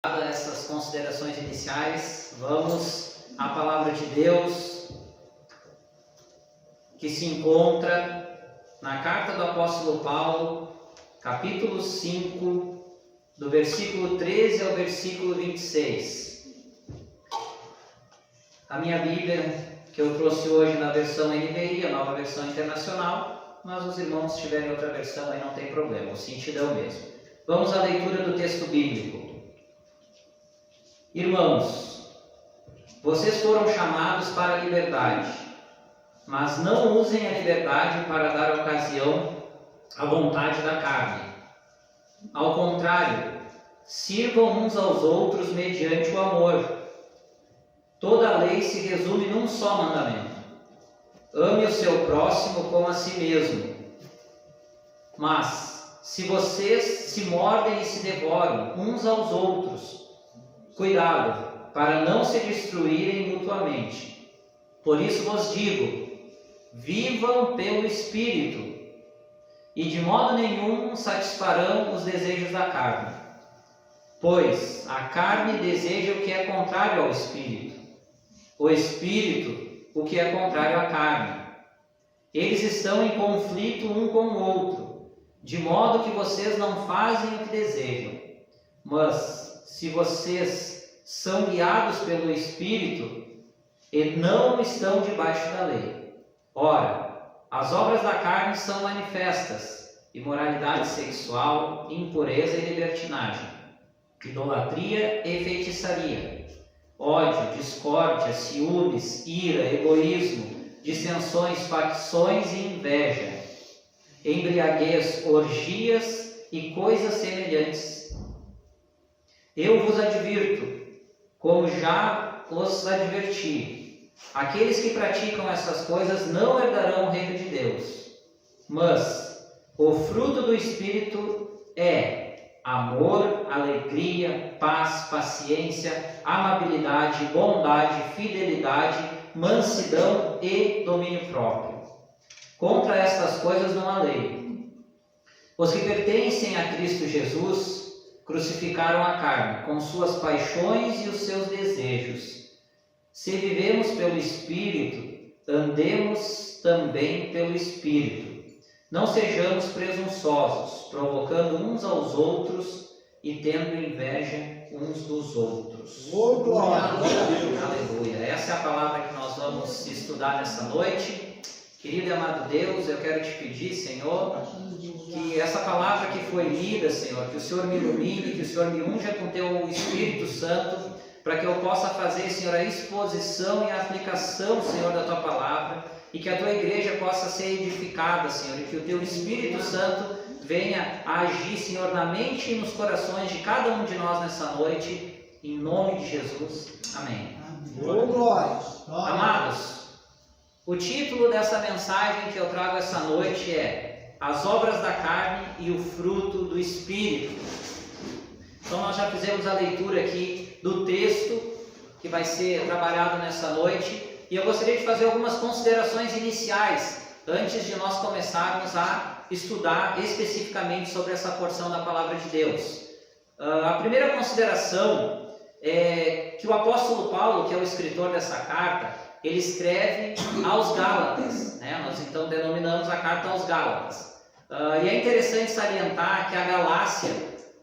Essas considerações iniciais, vamos à palavra de Deus que se encontra na carta do apóstolo Paulo, capítulo 5, do versículo 13 ao versículo 26. A minha Bíblia, que eu trouxe hoje na versão NVI, a nova versão internacional, mas os irmãos, se tiverem outra versão, aí não tem problema, o sentido é o mesmo. Vamos à leitura do texto bíblico. Irmãos, vocês foram chamados para a liberdade, mas não usem a liberdade para dar ocasião à vontade da carne. Ao contrário, sirvam uns aos outros mediante o amor. Toda a lei se resume num só mandamento: ame o seu próximo como a si mesmo. Mas, se vocês se mordem e se devoram uns aos outros, cuidado, para não se destruírem mutuamente. Por isso vos digo, vivam pelo Espírito, e de modo nenhum satisfarão os desejos da carne. Pois a carne deseja o que é contrário ao Espírito, o Espírito o que é contrário à carne. Eles estão em conflito um com o outro, de modo que vocês não fazem o que desejam. Mas se vocês são guiados pelo Espírito, e não estão debaixo da lei. Ora, as obras da carne são manifestas: imoralidade sexual, impureza e libertinagem, idolatria e feitiçaria, ódio, discórdia, ciúmes, ira, egoísmo, dissensões, facções e inveja, embriaguez, orgias e coisas semelhantes. Eu vos advirto, como já os adverti, aqueles que praticam essas coisas não herdarão o reino de Deus. Mas o fruto do Espírito é amor, alegria, paz, paciência, amabilidade, bondade, fidelidade, mansidão e domínio próprio. Contra estas coisas não há lei. Os que pertencem a Cristo Jesus crucificaram a carne, com suas paixões e os seus desejos. Se vivemos pelo Espírito, andemos também pelo Espírito. Não sejamos presunçosos, provocando uns aos outros e tendo inveja uns dos outros. Aleluia! Essa é a palavra que nós vamos estudar nessa noite. Querido e amado Deus, eu quero te pedir, Senhor, que essa palavra que foi lida, Senhor, que o Senhor me ilumine, que o Senhor me unja com teu Espírito Santo, para que eu possa fazer, Senhor, a exposição e a aplicação, Senhor, da tua palavra, e que a tua igreja possa ser edificada, Senhor, e que o teu Espírito Santo venha a agir, Senhor, na mente e nos corações de cada um de nós nessa noite, em nome de Jesus. Amém. Amados, o título dessa mensagem que eu trago essa noite é As obras da carne e o fruto do Espírito. Então nós já fizemos a leitura aqui do texto que vai ser trabalhado nessa noite, e eu gostaria de fazer algumas considerações iniciais antes de nós começarmos a estudar especificamente sobre essa porção da palavra de Deus. A primeira consideração é que o apóstolo Paulo, que é o escritor dessa carta, ele escreve aos Gálatas, né? Nós então denominamos a carta aos Gálatas. E é interessante salientar que a Galácia,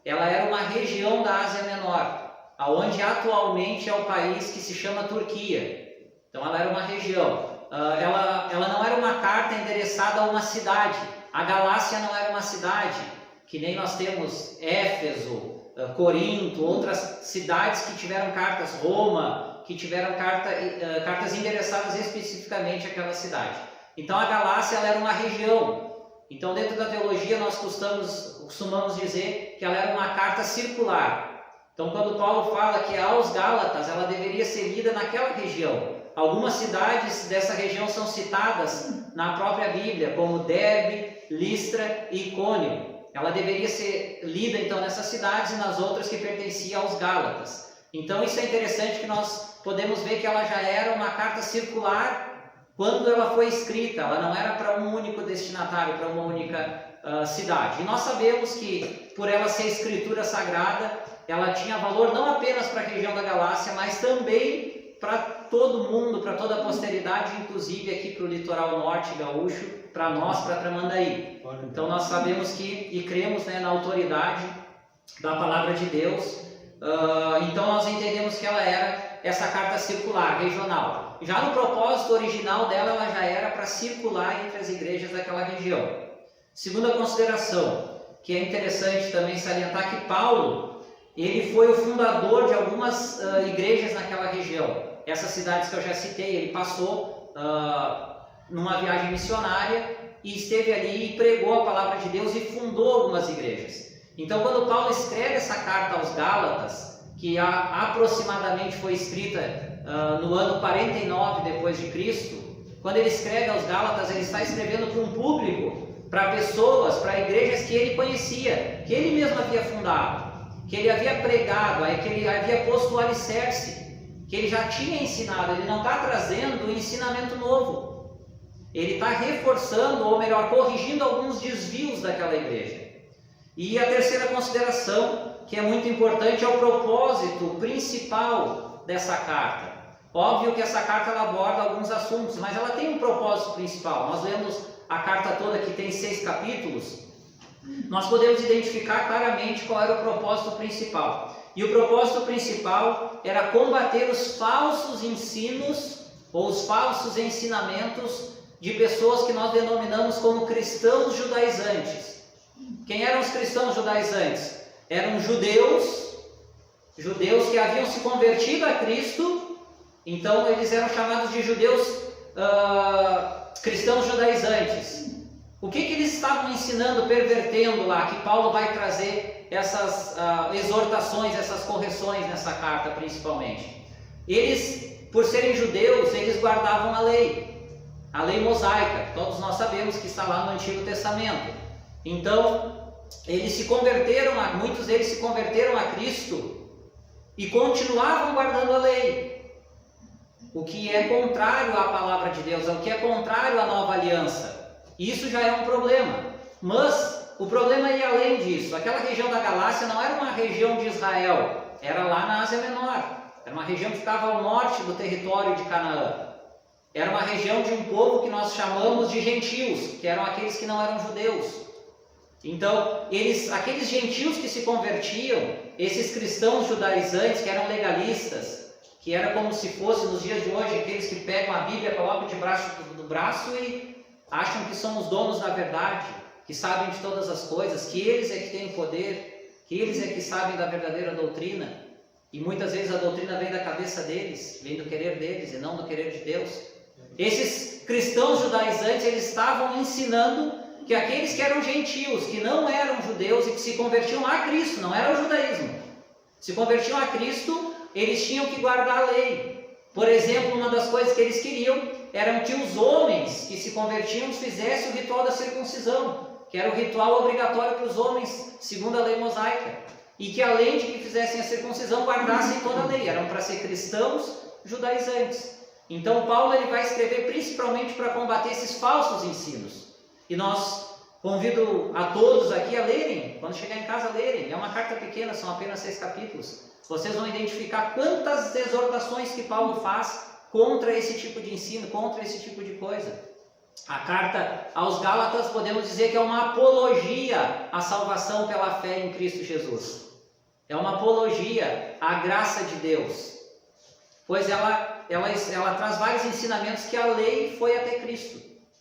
ela era uma região da Ásia Menor, onde atualmente é o país que se chama Turquia. Então ela era uma região. Ela não era uma carta endereçada a uma cidade. A Galácia não era uma cidade, que nem nós temos Éfeso, Corinto, outras cidades que tiveram cartas, Roma, que tiveram cartas endereçadas especificamente àquela cidade. Então a Galácia, ela era uma região. Então dentro da teologia nós costumamos dizer que ela era uma carta circular. Então quando Paulo fala que é aos Gálatas, ela deveria ser lida naquela região. Algumas cidades dessa região são citadas na própria Bíblia, como Derbe, Listra e Icônio. Ela deveria ser lida então nessas cidades e nas outras que pertenciam aos Gálatas. Então isso é interessante, que nós podemos ver que ela já era uma carta circular quando ela foi escrita. Ela não era para um único destinatário, para uma única cidade. E nós sabemos que, por ela ser escritura sagrada, ela tinha valor não apenas para a região da Galácia, mas também para todo mundo, para toda a posteridade, inclusive aqui para o litoral norte gaúcho, para nós, para Tramandaí. Então nós sabemos e cremos, né, na autoridade da palavra de Deus. Então nós entendemos que ela era essa carta circular, regional. Já no propósito original dela, ela já era para circular entre as igrejas daquela região. Segunda consideração, que é interessante também salientar, que Paulo, ele foi o fundador de algumas igrejas naquela região. Essas cidades que eu já citei, ele passou numa viagem missionária e esteve ali e pregou a palavra de Deus e fundou algumas igrejas. Então, quando Paulo escreve essa carta aos Gálatas, que aproximadamente foi escrita no ano 49 depois de Cristo, quando ele escreve aos Gálatas, ele está escrevendo para um público, para pessoas, para igrejas que ele conhecia, que ele mesmo havia fundado, que ele havia pregado, que ele havia posto o alicerce, que ele já tinha ensinado. Ele não está trazendo um ensinamento novo, ele está reforçando, ou melhor, corrigindo alguns desvios daquela igreja. E a terceira consideração, que é muito importante, é o propósito principal dessa carta. Óbvio que essa carta ela aborda alguns assuntos, mas ela tem um propósito principal. Nós lemos a carta toda, que tem 6 capítulos, nós podemos identificar claramente qual era o propósito principal. E o propósito principal era combater os falsos ensinos ou os falsos ensinamentos de pessoas que nós denominamos como cristãos judaizantes. Quem eram os cristãos judaizantes? Eram judeus que haviam se convertido a Cristo, então eles eram chamados de judeus cristãos judaizantes. O que eles estavam ensinando, pervertendo lá, que Paulo vai trazer essas exortações, essas correções nessa carta principalmente? Eles, por serem judeus, eles guardavam a lei mosaica, que todos nós sabemos que está lá no Antigo Testamento. Então, muitos deles se converteram a Cristo e continuavam guardando a lei, o que é contrário à palavra de Deus, o que é contrário à nova aliança. Isso já é um problema, mas o problema ia além disso. Aquela região da Galácia não era uma região de Israel, era lá na Ásia Menor, era uma região que ficava ao norte do território de Canaã. Era uma região de um povo que nós chamamos de gentios, que eram aqueles que não eram judeus. Então, aqueles gentios que se convertiam, esses cristãos judaizantes que eram legalistas, que era como se fosse nos dias de hoje aqueles que pegam a Bíblia, colocam debaixo do braço e acham que são os donos da verdade, que sabem de todas as coisas, que eles é que têm poder, que eles é que sabem da verdadeira doutrina. E muitas vezes a doutrina vem da cabeça deles, vem do querer deles e não do querer de Deus. Esses cristãos judaizantes, eles estavam ensinando que aqueles que eram gentios, que não eram judeus e que se convertiam a Cristo, não era o judaísmo, se convertiam a Cristo, eles tinham que guardar a lei. Por exemplo, uma das coisas que eles queriam era que os homens que se convertiam fizessem o ritual da circuncisão, que era o ritual obrigatório para os homens, segundo a lei mosaica, e que além de que fizessem a circuncisão, guardassem toda a lei. Eram para ser cristãos judaizantes. Então Paulo ele vai escrever principalmente para combater esses falsos ensinos. E convido a todos aqui a lerem, quando chegar em casa lerem. É uma carta pequena, são apenas 6 capítulos. Vocês vão identificar quantas exortações que Paulo faz contra esse tipo de ensino, contra esse tipo de coisa. A carta aos Gálatas podemos dizer que é uma apologia à salvação pela fé em Cristo Jesus. É uma apologia à graça de Deus, pois ela traz vários ensinamentos que a lei foi até Cristo.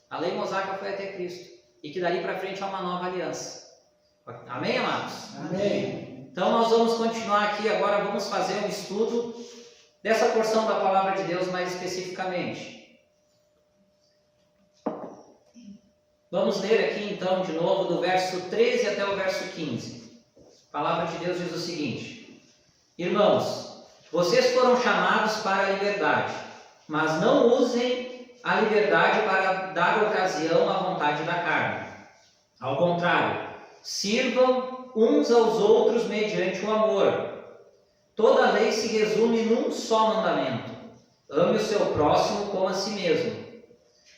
A lei mosaica foi até Cristo e que dali para frente é uma nova aliança. Amém, amados? Amém. Então nós vamos continuar aqui agora, vamos fazer um estudo dessa porção da palavra de Deus mais especificamente. Vamos ler aqui então de novo do verso 13 até o verso 15. A palavra de Deus diz o seguinte: Irmãos, vocês foram chamados para a liberdade, mas não usem a liberdade para dar ocasião à vontade da carne. Ao contrário, sirvam uns aos outros mediante o amor. Toda a lei se resume num só mandamento: ame o seu próximo como a si mesmo.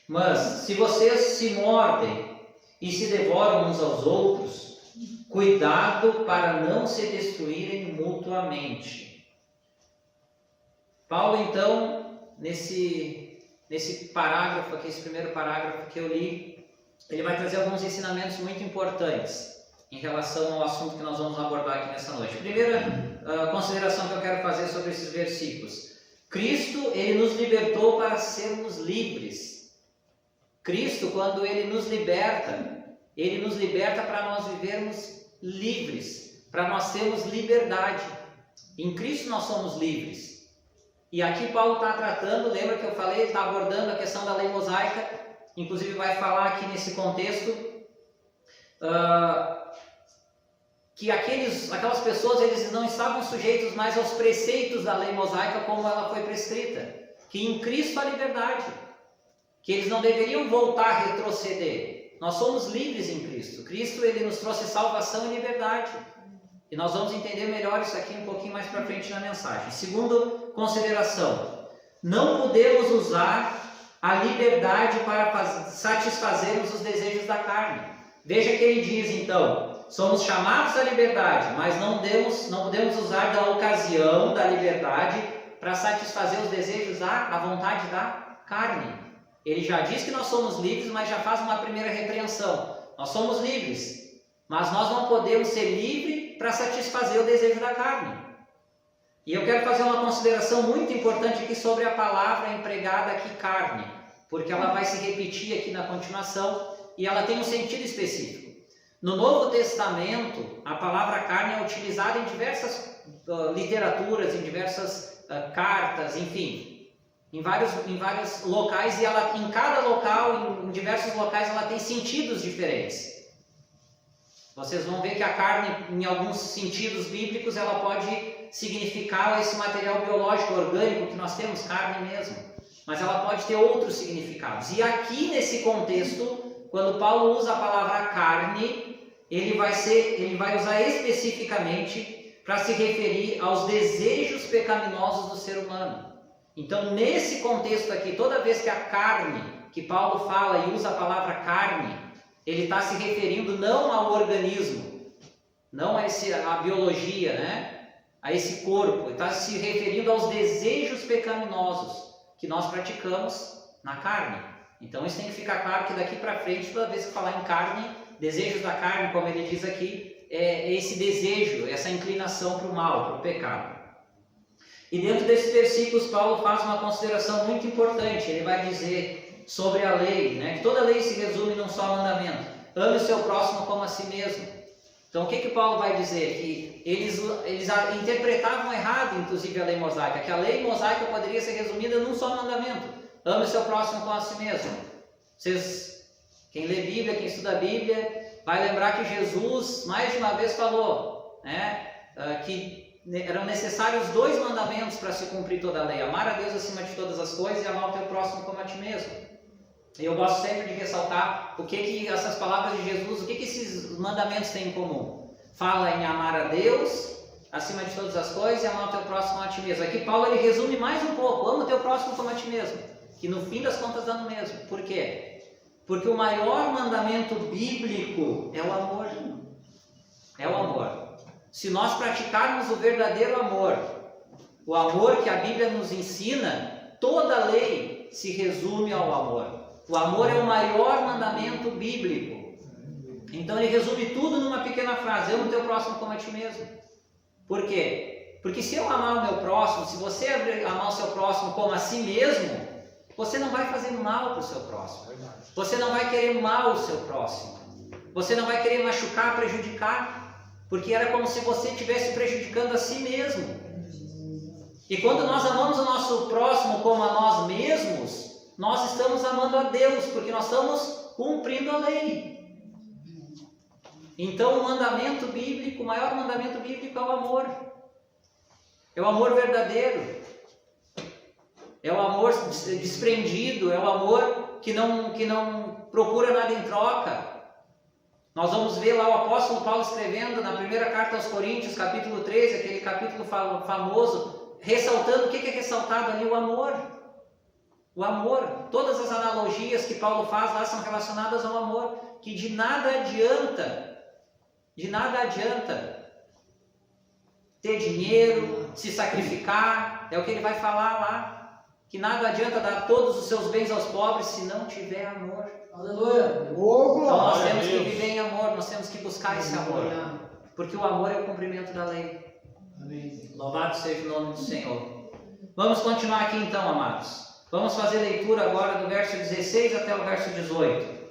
Mas se vocês se mordem e se devoram uns aos outros, Cuidado para não se destruírem mutuamente. Paulo, então, nesse parágrafo aqui, esse primeiro parágrafo que eu li, ele vai trazer alguns ensinamentos muito importantes em relação ao assunto que nós vamos abordar aqui nessa noite. Primeira consideração que eu quero fazer sobre esses versículos. Cristo, ele nos libertou para sermos livres. Cristo, quando ele nos liberta para nós vivermos livres, para nós termos liberdade. Em Cristo nós somos livres. E aqui Paulo está tratando, lembra que eu falei, ele está abordando a questão da lei mosaica, inclusive vai falar aqui nesse contexto que aquelas pessoas, eles não estavam sujeitos mais aos preceitos da lei mosaica como ela foi prescrita, que em Cristo há liberdade, que eles não deveriam voltar a retroceder. Nós somos livres em Cristo. Cristo, ele nos trouxe salvação e liberdade. E nós vamos entender melhor isso aqui um pouquinho mais para frente na mensagem. Segunda consideração, não podemos usar a liberdade para satisfazermos os desejos da carne. Veja que ele diz então, somos chamados à liberdade, mas não podemos usar da ocasião da liberdade para satisfazer os desejos à vontade da carne. Ele já diz que nós somos livres, mas já faz uma primeira repreensão. Nós somos livres, mas nós não podemos ser livres para satisfazer o desejo da carne. E eu quero fazer uma consideração muito importante aqui sobre a palavra empregada aqui, carne, porque ela vai se repetir aqui na continuação e ela tem um sentido específico. No Novo Testamento, a palavra carne é utilizada em diversas literaturas, em diversas cartas, enfim, em vários locais, e ela, em cada local, em diversos locais, ela tem sentidos diferentes. Vocês vão ver que a carne, em alguns sentidos bíblicos, ela pode significar esse material biológico, orgânico que nós temos, carne mesmo. Mas ela pode ter outros significados. E aqui nesse contexto, quando Paulo usa a palavra carne, ele vai usar especificamente para se referir aos desejos pecaminosos do ser humano. Então, nesse contexto aqui, toda vez que a carne, que Paulo fala e usa a palavra carne, ele está se referindo não ao organismo, não a biologia, né? A esse corpo, ele está se referindo aos desejos pecaminosos que nós praticamos na carne. Então, isso tem que ficar claro que daqui para frente, toda vez que falar em carne, desejos da carne, como ele diz aqui, é esse desejo, essa inclinação para o mal, para o pecado. E dentro desses versículos, Paulo faz uma consideração muito importante. Ele vai dizer sobre a lei, né? Que toda lei se resume num só mandamento: ame o seu próximo como a si mesmo. Então, o que Paulo vai dizer? Que eles interpretavam errado, inclusive, a lei mosaica, que a lei mosaica poderia ser resumida num só mandamento: ame o seu próximo como a si mesmo. Quem lê Bíblia, quem estuda a Bíblia, vai lembrar que Jesus, mais de uma vez, falou, né, que eram necessários 2 mandamentos para se cumprir toda a lei: amar a Deus acima de todas as coisas e amar o teu próximo como a ti mesmo. E eu gosto sempre de ressaltar o que essas palavras de Jesus, o que esses mandamentos têm em comum. Fala em amar a Deus acima de todas as coisas e amar o teu próximo como a ti mesmo. Aqui Paulo ele resume mais um pouco: ama o teu próximo como a ti mesmo, que no fim das contas dá no mesmo. Por quê? Porque o maior mandamento bíblico é o amor. É o amor. Se nós praticarmos o verdadeiro amor, o amor que a Bíblia nos ensina, toda a lei se resume ao amor. O amor é o maior mandamento bíblico. Então ele resume tudo numa pequena frase: ama o teu próximo como a ti mesmo. Por quê? Porque se eu amar o meu próximo, se você amar o seu próximo como a si mesmo, você não vai fazer mal para o seu próximo. Você não vai querer mal ao seu próximo. Você não vai querer machucar, prejudicar. Porque era como se você estivesse prejudicando a si mesmo. E quando nós amamos o nosso próximo como a nós mesmos, nós estamos amando a Deus, porque nós estamos cumprindo a lei. Então o mandamento bíblico, o maior mandamento bíblico é o amor. É o amor verdadeiro. É o amor desprendido, é o amor que não procura nada em troca. Nós vamos ver lá o apóstolo Paulo escrevendo na primeira carta aos Coríntios, capítulo 13, aquele capítulo famoso, ressaltando o que é ressaltado ali: o amor. O amor. Todas as analogias que Paulo faz lá são relacionadas ao amor, que de nada adianta De nada adianta ter dinheiro, se sacrificar, é o que ele vai falar lá, que nada adianta dar todos os seus bens aos pobres se não tiver amor. Aleluia. Então nós temos que viver em amor, nós temos que buscar esse amor, porque o amor é o cumprimento da lei. Amém. Louvado seja o nome do Senhor. Vamos continuar aqui então, amados. Vamos fazer leitura agora do verso 16 até o verso 18.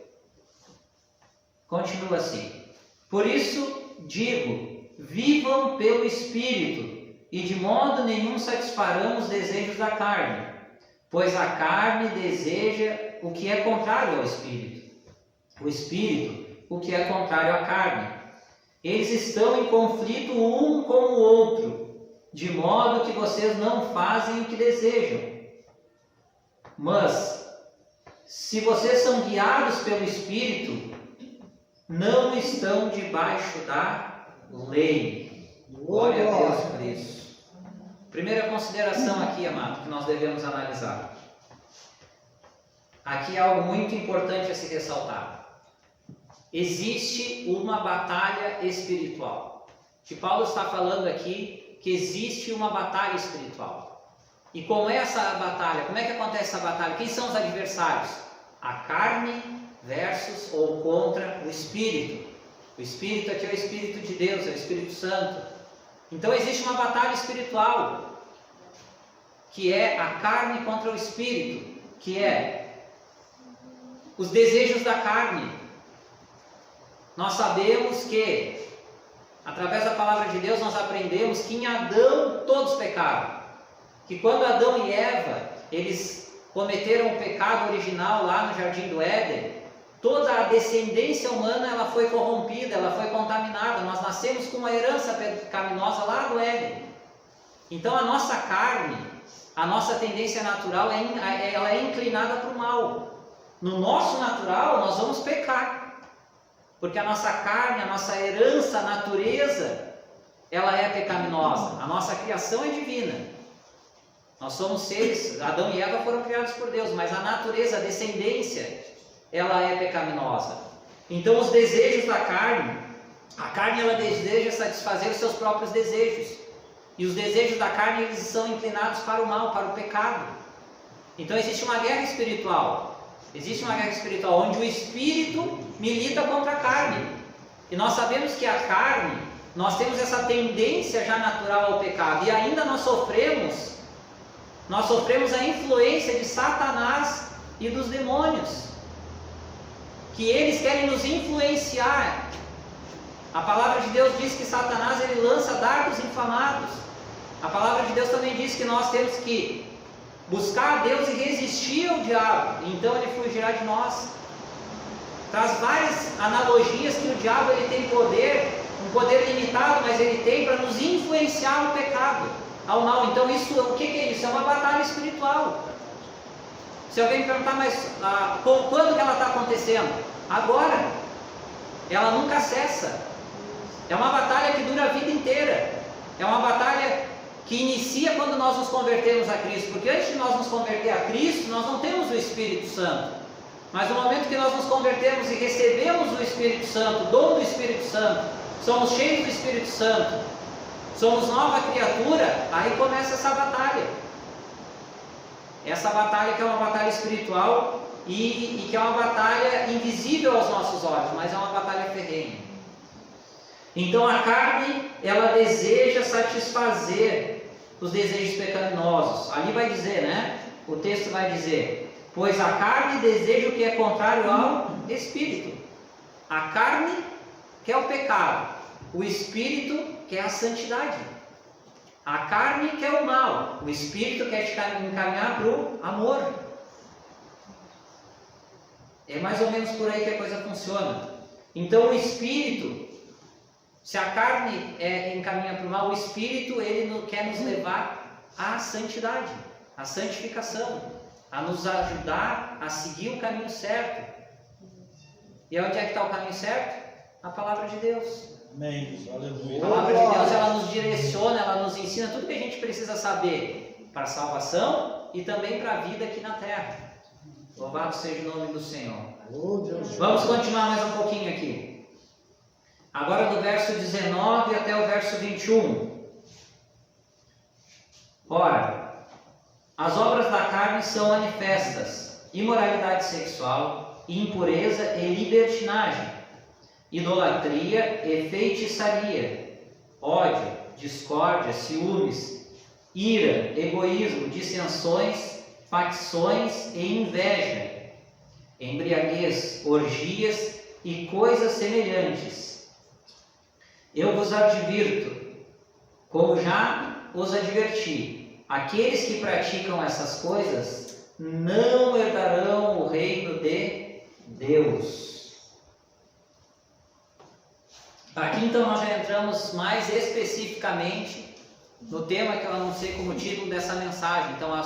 Continua assim. Por isso digo, vivam pelo Espírito, e de modo nenhum satisfarão os desejos da carne, pois a carne deseja o que é contrário ao Espírito, o Espírito o que é contrário à carne. Eles estão em conflito um com o outro, de modo que vocês não fazem o que desejam. Mas, se vocês são guiados pelo Espírito, não estão debaixo da lei. Glória a Deus por isso. Primeira consideração aqui, amado, que nós devemos analisar. Aqui é algo muito importante a se ressaltar. Existe uma batalha espiritual. Que Paulo está falando aqui que existe uma batalha espiritual. E como é essa batalha? Como é que acontece essa batalha? Quem são os adversários? A carne versus ou contra o Espírito. O Espírito aqui é o Espírito de Deus, é o Espírito Santo. Então existe uma batalha espiritual, que é a carne contra o Espírito, que é os desejos da carne. Nós sabemos que, através da palavra de Deus, nós aprendemos que em Adão todos pecaram. Que quando Adão e Eva, eles cometeram o pecado original lá no Jardim do Éden, toda a descendência humana ela foi corrompida, ela foi contaminada. Nós nascemos com uma herança pecaminosa lá do Éden. Então a nossa carne, a nossa tendência natural, ela é inclinada para o mal. No nosso natural, nós vamos pecar. Porque a nossa carne, a nossa herança, a natureza, ela é pecaminosa. A nossa criação é divina. Nós somos seres, Adão e Eva foram criados por Deus, mas a natureza, a descendência, ela é pecaminosa. Então os desejos da carne, a carne ela deseja satisfazer os seus próprios desejos. E os desejos da carne eles são inclinados para o mal, para o pecado. Então existe uma guerra espiritual. Existe uma guerra espiritual onde o Espírito milita contra a carne. E nós sabemos que a carne, nós temos essa tendência já natural ao pecado. E ainda nós sofremos a influência de Satanás e dos demônios. Que eles querem nos influenciar. A palavra de Deus diz que Satanás ele lança dardos inflamados. A palavra de Deus também diz que nós temos que buscar a Deus e resistir ao diabo, então ele fugirá de nós. Traz várias analogias que o diabo ele tem poder, um poder limitado, mas ele tem para nos influenciar ao pecado, ao mal. Então isso, o que é isso? É uma batalha espiritual. Se alguém perguntar, mas quando que ela está acontecendo? Agora. Ela nunca cessa. É uma batalha que dura a vida inteira. É uma batalha que inicia quando nós nos convertemos a Cristo, porque antes de nós nos converter a Cristo, nós não temos o Espírito Santo, mas no momento que nós nos convertemos e recebemos o Espírito Santo, o dom do Espírito Santo, somos cheios do Espírito Santo, somos nova criatura, aí começa essa batalha que é uma batalha espiritual e que é uma batalha invisível aos nossos olhos, mas é uma batalha ferrenha. Então a carne, ela deseja satisfazer os desejos pecaminosos. Ali vai dizer, né? O texto vai dizer, pois a carne deseja o que é contrário ao Espírito. A carne quer o pecado, o Espírito quer a santidade. A carne quer o mal, o Espírito quer te encaminhar para o amor. É mais ou menos por aí que a coisa funciona. Então o Espírito, se a carne encaminha para o mal, o Espírito ele quer nos levar à santidade, à santificação, a nos ajudar a seguir o caminho certo. E onde é que está o caminho certo? A palavra de Deus. Amém. Aleluia. A palavra de Deus ela nos direciona, ela nos ensina tudo que a gente precisa saber para a salvação e também para a vida aqui na terra. Louvado seja o nome do Senhor. Vamos continuar mais um pouquinho aqui. Agora do verso 19 até o verso 21. Ora, as obras da carne são manifestas: imoralidade sexual, impureza e libertinagem, idolatria e feitiçaria, ódio, discórdia, ciúmes, ira, egoísmo, dissensões, facções e inveja, embriaguez, orgias e coisas semelhantes. Eu vos advirto, como já os adverti, aqueles que praticam essas coisas não herdarão o reino de Deus. Aqui então nós já entramos mais especificamente no tema que eu anunciei como título dessa mensagem. Então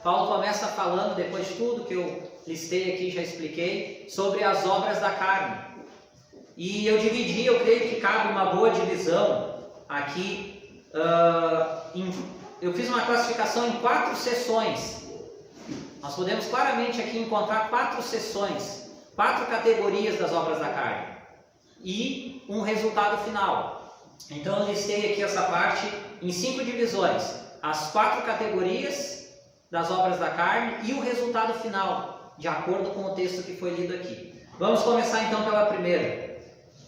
Paulo começa falando, depois de tudo que eu listei aqui, já expliquei, sobre as obras da carne. E eu dividi, eu creio que cabe uma boa divisão aqui. Eu fiz uma classificação em 4 seções. Nós podemos claramente aqui encontrar 4 seções, 4 categorias das obras da carne e um resultado final. Então eu listei aqui essa parte em 5 divisões: as 4 categorias das obras da carne e o resultado final, de acordo com o texto que foi lido aqui. Vamos começar então pela primeira.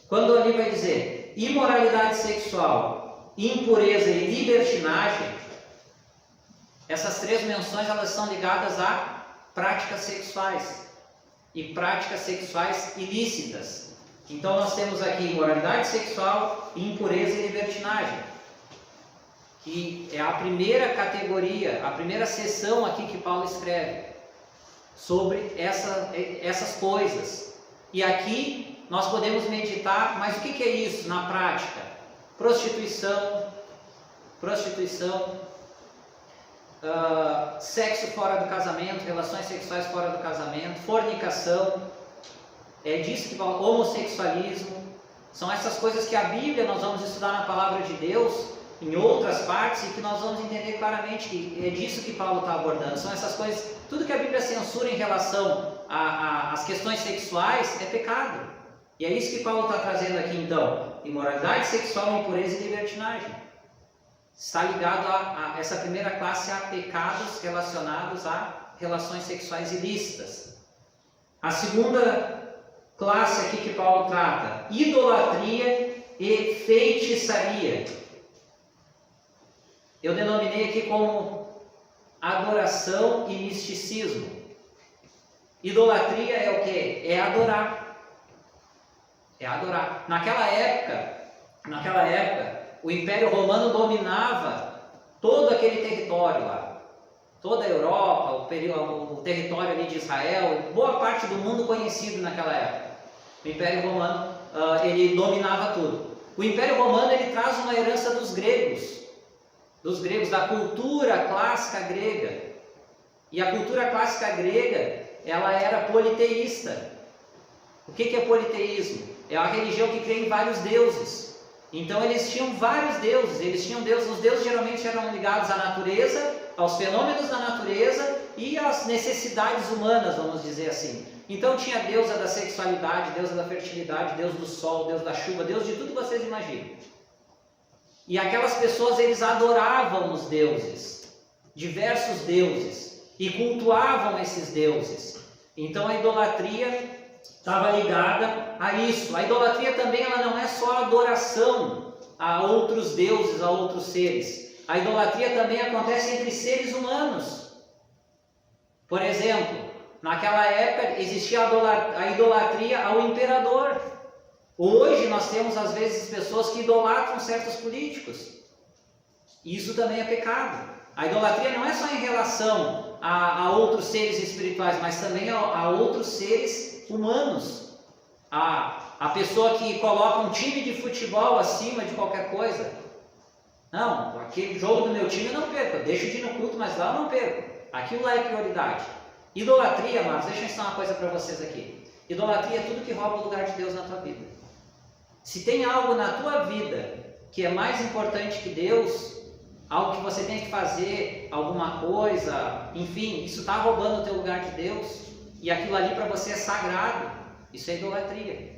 Quando ali vai dizer imoralidade sexual, impureza e libertinagem, essas 3 menções elas são ligadas a práticas sexuais e práticas sexuais ilícitas. Então nós temos aqui imoralidade sexual, impureza e libertinagem, que é a primeira categoria, a primeira seção aqui que Paulo escreve sobre essas coisas. E aqui nós podemos meditar, mas o que é isso na prática? Prostituição, sexo fora do casamento, relações sexuais fora do casamento, fornicação, é disso que Paulo, homossexualismo, são essas coisas que a Bíblia, nós vamos estudar na Palavra de Deus, em outras partes, e que nós vamos entender claramente que é disso que Paulo está abordando. São essas coisas, tudo que a Bíblia censura em relação às questões sexuais é pecado. E é isso que Paulo está trazendo aqui então: imoralidade sexual, impureza e libertinagem. Está ligado a essa primeira classe, a pecados relacionados a relações sexuais ilícitas. A segunda classe aqui que Paulo trata: idolatria e feitiçaria. Eu denominei aqui como adoração e misticismo. Idolatria é o quê? É adorar. É adorar. Naquela época, o Império Romano dominava todo aquele território lá. Toda a Europa, o território ali de Israel, boa parte do mundo conhecido naquela época. O Império Romano, ele dominava tudo. O Império Romano, ele traz uma herança dos gregos, da cultura clássica grega. E a cultura clássica grega, ela era politeísta. O que é politeísmo? É a religião que crê em vários deuses. Então eles tinham vários deuses, os deuses geralmente eram ligados à natureza, aos fenômenos da natureza e às necessidades humanas, vamos dizer assim. Então tinha a deusa da sexualidade, deusa da fertilidade, deus do sol, deus da chuva, deus de tudo que vocês imaginam. E aquelas pessoas, eles adoravam os deuses, diversos deuses, e cultuavam esses deuses. Então a idolatria estava ligada a isso. A idolatria também, ela não é só adoração a outros deuses, a outros seres. A idolatria também acontece entre seres humanos. Por exemplo, naquela época existia a idolatria ao imperador. Hoje nós temos às vezes pessoas que idolatram certos políticos. Isso também é pecado. A idolatria não é só em relação a outros seres espirituais, mas também a outros seres humanos. A pessoa que coloca um time de futebol acima de qualquer coisa. Não, aquele jogo do meu time eu não perco, eu deixo de ir no culto, mas lá eu não perco. Aquilo lá é prioridade. Idolatria, amados, deixa eu ensinar uma coisa para vocês aqui. Idolatria é tudo que rouba o lugar de Deus na tua vida. Se tem algo na tua vida que é mais importante que Deus, algo que você tem que fazer, alguma coisa, enfim, isso está roubando o teu lugar de Deus, e aquilo ali para você é sagrado, isso é idolatria.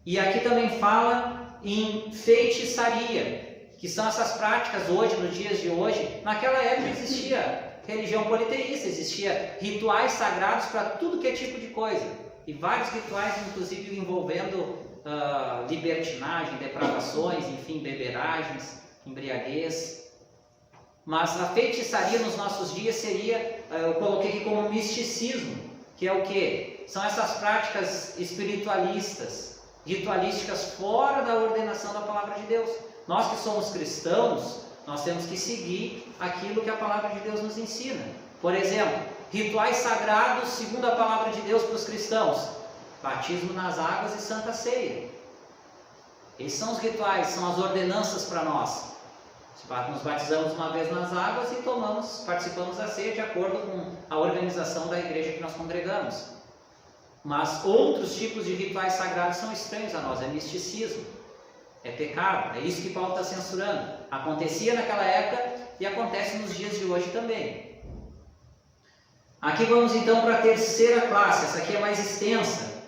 E aqui também fala em feitiçaria, que são essas práticas hoje, nos dias de hoje. Naquela época existia religião politeísta, existia rituais sagrados para tudo que é tipo de coisa. E vários rituais, inclusive, envolvendo libertinagem, depravações, enfim, beberagens, embriaguez. Mas a feitiçaria nos nossos dias seria, eu coloquei aqui como misticismo, que é o quê? São essas práticas espiritualistas, ritualísticas fora da ordenação da palavra de Deus. Nós que somos cristãos, nós temos que seguir aquilo que a palavra de Deus nos ensina. Por exemplo, rituais sagrados segundo a palavra de Deus para os cristãos: batismo nas águas e santa ceia. Esses são os rituais, são as ordenanças para nós. Nos batizamos uma vez nas águas e participamos da ceia de acordo com a organização da igreja que nós congregamos. Mas outros tipos de rituais sagrados são estranhos a nós, é misticismo, é pecado, é isso que Paulo está censurando. Acontecia naquela época e acontece nos dias de hoje também. Aqui vamos então para a terceira classe, essa aqui é mais extensa.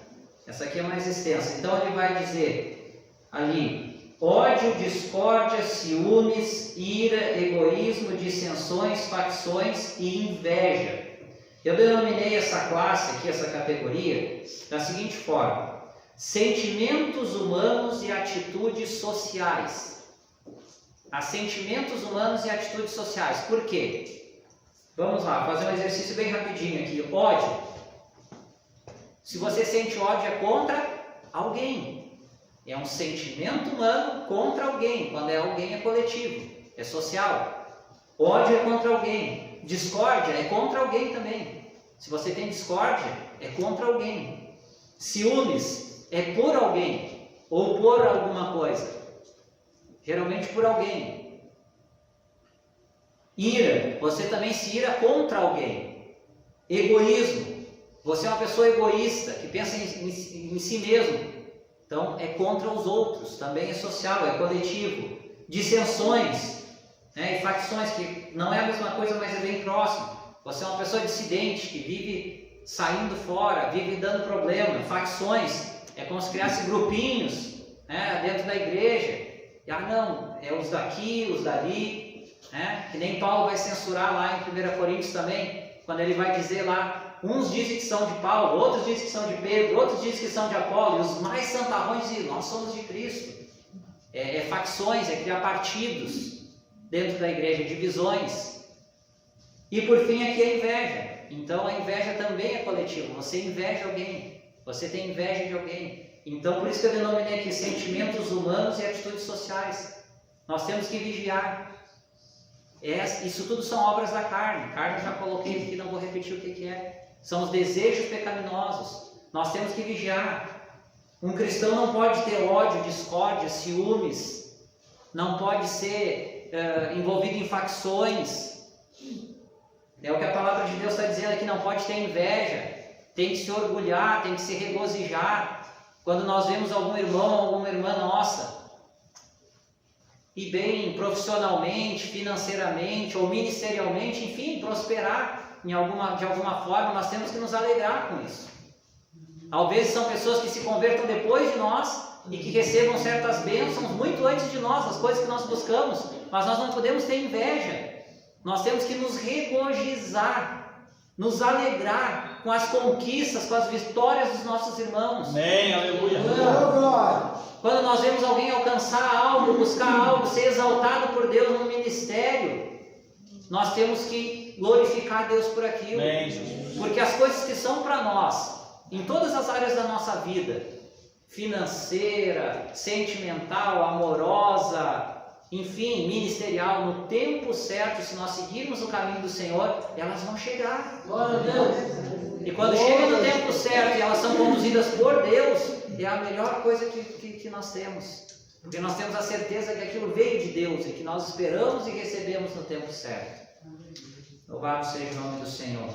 Então ele vai dizer ali: ódio, discórdia, ciúmes, ira, egoísmo, dissensões, facções e inveja. Eu denominei essa classe aqui, essa categoria, da seguinte forma: sentimentos humanos e atitudes sociais. Sentimentos humanos e atitudes sociais. Por quê? Vamos lá, fazer um exercício bem rapidinho aqui. Ódio. Se você sente ódio, é contra alguém. É um sentimento humano contra alguém. Quando é alguém, é coletivo, é social. Ódio é contra alguém. Discórdia é contra alguém também. Se você tem discórdia, é contra alguém. Ciúmes é por alguém ou por alguma coisa. Geralmente por alguém. Ira, você também se ira contra alguém. Egoísmo, você é uma pessoa egoísta que pensa em si mesmo. Então é contra os outros, também é social, é coletivo. Dissensões, e facções, que não é a mesma coisa, mas é bem próximo. Você é uma pessoa dissidente que vive saindo fora, vive dando problema. Facções é como se criasse grupinhos dentro da igreja. Não, é os daqui, os dali, que nem Paulo vai censurar lá em 1 Coríntios também, quando ele vai dizer lá: uns dizem que são de Paulo, outros dizem que são de Pedro, outros dizem que são de Apolo, e os mais santarrões dizem: nós somos de Cristo. É facções, é criar partidos dentro da igreja, divisões. E por fim aqui a inveja. Então a inveja também é coletiva, você inveja alguém, você tem inveja de alguém. Então por isso que eu denominei aqui sentimentos humanos e atitudes sociais. Nós temos que vigiar. Isso tudo são obras da carne. Carne eu já coloquei aqui, não vou repetir o que é. São os desejos pecaminosos. Nós temos que vigiar. Um cristão não pode ter ódio, discórdia, ciúmes. Não pode ser envolvido em facções. É o que a palavra de Deus está dizendo aqui. Não pode ter inveja. Tem que se orgulhar, tem que se regozijar quando nós vemos algum irmão ou alguma irmã nossa e bem profissionalmente, financeiramente ou ministerialmente, enfim, prosperar de alguma forma. Nós temos que nos alegrar com isso. Talvez são pessoas que se convertam depois de nós e que recebam certas bênçãos muito antes de nós, as coisas que nós buscamos, mas nós não podemos ter inveja. Nós temos que nos regozijar, nos alegrar com as conquistas, com as vitórias dos nossos irmãos. Amém, aleluia. Quando nós vemos alguém alcançar algo, buscar algo, ser exaltado por Deus no ministério, nós temos que glorificar Deus por aquilo. Amém. Porque as coisas que são para nós, em todas as áreas da nossa vida, financeira, sentimental, amorosa, enfim, ministerial, no tempo certo, se nós seguirmos o caminho do Senhor, elas vão chegar. Glória a Deus. E quando chega no tempo certo e elas são conduzidas por Deus, é a melhor coisa que nós temos. Porque nós temos a certeza que aquilo veio de Deus e que nós esperamos e recebemos no tempo certo. Louvado seja o nome do Senhor.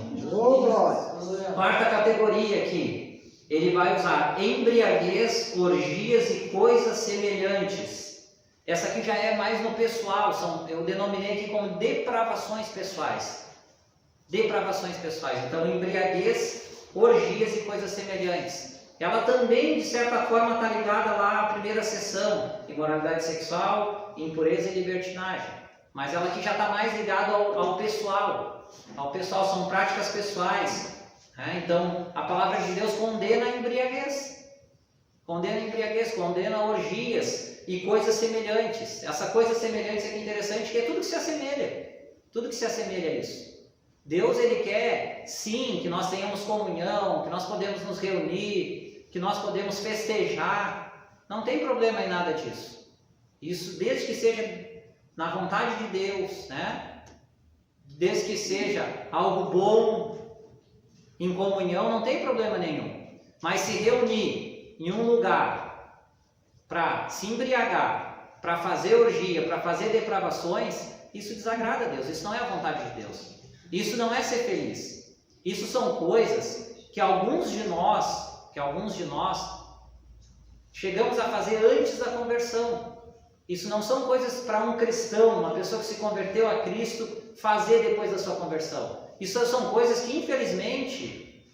Quarta categoria aqui, ele vai usar embriaguez, orgias e coisas semelhantes. Essa aqui já é mais no pessoal, eu denominei aqui como depravações pessoais. Depravações pessoais. Então, embriaguez, orgias e coisas semelhantes. ela também, de certa forma, está ligada lá à primeira seção, imoralidade sexual, impureza e libertinagem. Mas ela aqui já está mais ligada ao pessoal. Ao pessoal, são práticas pessoais. Né? Então, a palavra de Deus condena a embriaguez. Condena orgias e coisas semelhantes. Essa coisa semelhante aqui é interessante, que é tudo que se assemelha. Tudo que se assemelha a isso. Deus, Ele quer, sim, que nós tenhamos comunhão, que nós podemos nos reunir, que nós podemos festejar. Não tem problema em nada disso. Isso desde que seja na vontade de Deus, né? Desde que seja algo bom, em comunhão, não tem problema nenhum. Mas se reunir em um lugar para se embriagar, para fazer orgia, para fazer depravações, isso desagrada a Deus, isso não é a vontade de Deus. Isso não é ser feliz. Isso são coisas que alguns de nós chegamos a fazer antes da conversão. Isso não são coisas para um cristão, uma pessoa que se converteu a Cristo, fazer depois da sua conversão. Isso são coisas que, infelizmente,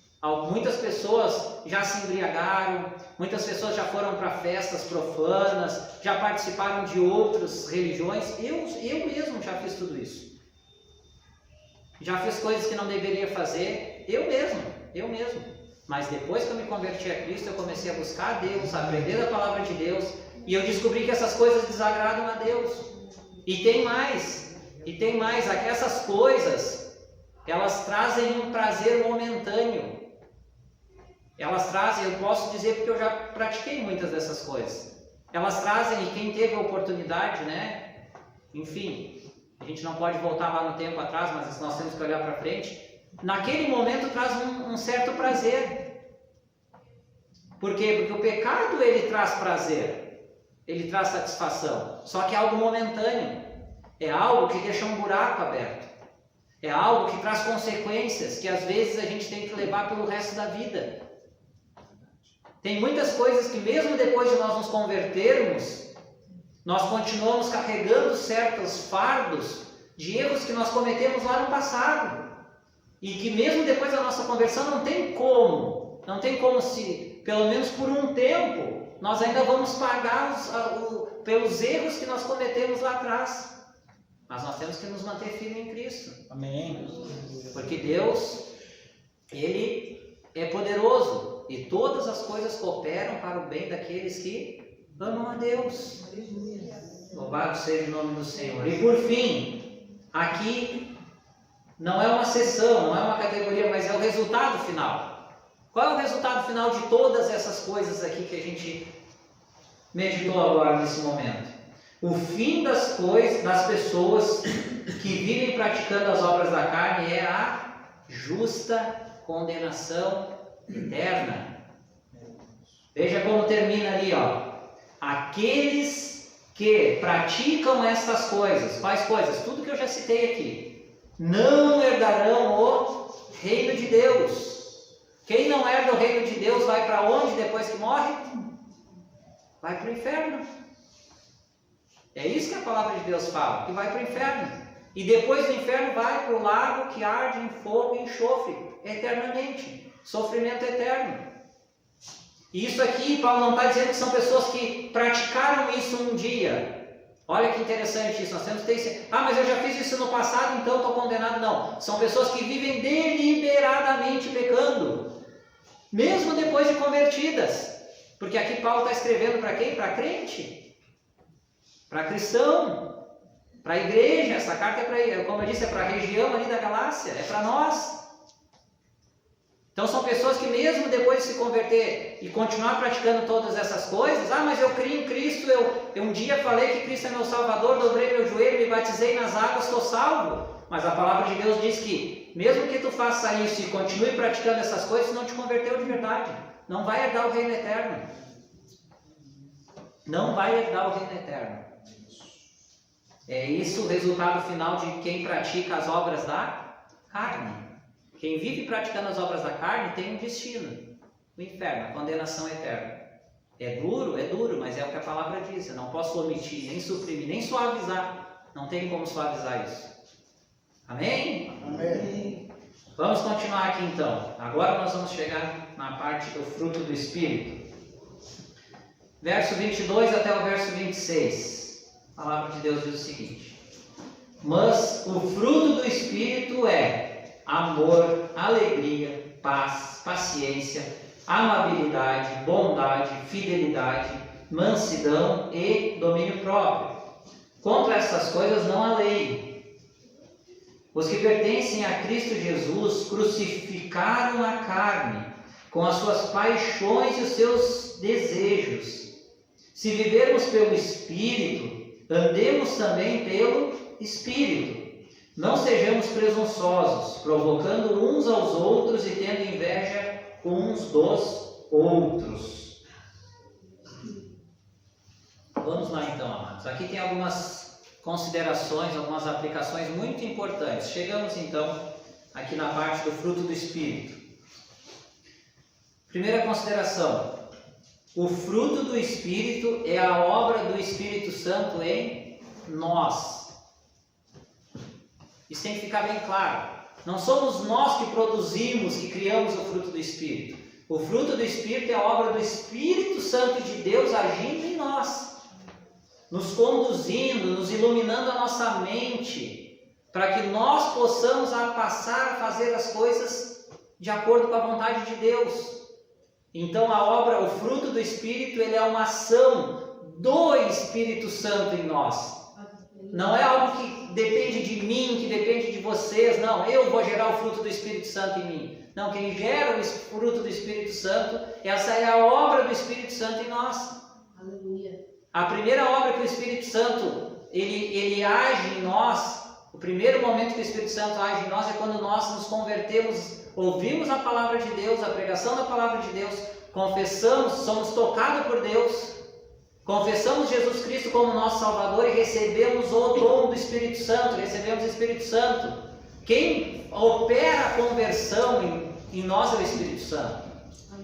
muitas pessoas já se embriagaram, muitas pessoas já foram para festas profanas, já participaram de outras religiões. Eu mesmo já fiz tudo isso. Já fiz coisas que não deveria fazer, eu mesmo. Mas depois que eu me converti a Cristo, eu comecei a buscar a Deus, a aprender a palavra de Deus, e eu descobri que essas coisas desagradam a Deus. E tem mais, essas coisas, elas trazem um prazer momentâneo. Elas trazem, eu posso dizer porque eu já pratiquei muitas dessas coisas. Elas trazem, e quem teve a oportunidade, né? Enfim, a gente não pode voltar lá no tempo atrás, mas nós temos que olhar para frente. Naquele momento traz um certo prazer. Por quê? Porque o pecado, ele traz prazer, ele traz satisfação, só que é algo momentâneo, é algo que deixa um buraco aberto, é algo que traz consequências que às vezes a gente tem que levar pelo resto da vida. Tem muitas coisas que mesmo depois de nós nos convertermos, nós continuamos carregando certos fardos de erros que nós cometemos lá no passado. E que mesmo depois da nossa conversão não tem como se, pelo menos por um tempo, nós ainda vamos pagar pelos erros que nós cometemos lá atrás. Mas nós temos que nos manter firmes em Cristo. Amém. Porque Deus, Ele é poderoso e todas as coisas cooperam para o bem daqueles que amam a Deus. Louvado seja o nome do Senhor. E por fim, aqui não é uma seção, não é uma categoria, mas é o resultado final. Qual é o resultado final de todas essas coisas aqui que a gente meditou agora nesse momento? O fim das coisas, das pessoas que vivem praticando as obras da carne é a justa condenação eterna. Veja como termina ali, ó. Aqueles que praticam estas coisas, quais coisas? Tudo que eu já citei aqui, não herdarão o reino de Deus. Quem não herda o reino de Deus vai para onde depois que morre? Vai para o inferno. É isso que a palavra de Deus fala, que vai para o inferno. E depois do inferno vai para o lago que arde em fogo e enxofre, eternamente. Sofrimento eterno. E isso aqui, Paulo não está dizendo que são pessoas que praticaram isso um dia. Olha que interessante isso. Nós temos que ter isso. Mas eu já fiz isso no passado, então estou condenado. Não. São pessoas que vivem deliberadamente pecando, mesmo depois de convertidas. Porque aqui Paulo está escrevendo para quem? Para crente. Para cristão. Para a igreja. Essa carta é para, como eu disse, é para a região ali da Galácia. É para nós. Então são pessoas que mesmo depois de se converter e continuar praticando todas essas coisas, mas eu creio em Cristo, eu um dia falei que Cristo é meu Salvador, dobrei meu joelho, me batizei nas águas, estou salvo. Mas a palavra de Deus diz que mesmo que tu faça isso e continue praticando essas coisas, não te converteu de verdade. Não vai herdar o reino eterno. Não vai herdar o reino eterno. É isso o resultado final de quem pratica as obras da carne. Quem vive praticando as obras da carne tem um destino, o inferno, a condenação eterna. É duro, mas é o que a palavra diz. Eu não posso omitir, nem suprimir, nem suavizar. Não tem como suavizar isso. Amém? Amém. Vamos continuar aqui então. Agora nós vamos chegar na parte do fruto do Espírito. Verso 22 até o verso 26. A palavra de Deus diz o seguinte: mas o fruto do Espírito é amor, alegria, paz, paciência, amabilidade, bondade, fidelidade, mansidão e domínio próprio. Contra essas coisas não há lei. Os que pertencem a Cristo Jesus crucificaram a carne com as suas paixões e os seus desejos. Se vivermos pelo Espírito, andemos também pelo Espírito. Não sejamos presunçosos, provocando uns aos outros e tendo inveja uns dos outros. Vamos lá então, amados. Aqui tem algumas considerações, algumas aplicações muito importantes. Chegamos então aqui na parte do fruto do Espírito. Primeira consideração: o fruto do Espírito é a obra do Espírito Santo em nós. Isso tem que ficar bem claro. Não somos nós que produzimos, que criamos o fruto do Espírito. O fruto do Espírito é a obra do Espírito Santo de Deus agindo em nós, nos conduzindo, nos iluminando a nossa mente, para que nós possamos passar a fazer as coisas de acordo com a vontade de Deus. Então a obra, o fruto do Espírito, ele é uma ação do Espírito Santo em nós. Não é algo que depende de mim, que depende de vocês. Não, eu vou gerar o fruto do Espírito Santo em mim. Não, quem gera o fruto do Espírito Santo, essa é a obra do Espírito Santo em nós. Aleluia. A primeira obra que o Espírito Santo ele age em nós, o primeiro momento que o Espírito Santo age em nós é quando nós nos convertemos, ouvimos a palavra de Deus, a pregação da palavra de Deus, confessamos, somos tocados por Deus, confessamos Jesus Cristo como nosso Salvador e recebemos o dom do Espírito Santo, recebemos o Espírito Santo. Quem opera a conversão em nós é o Espírito Santo.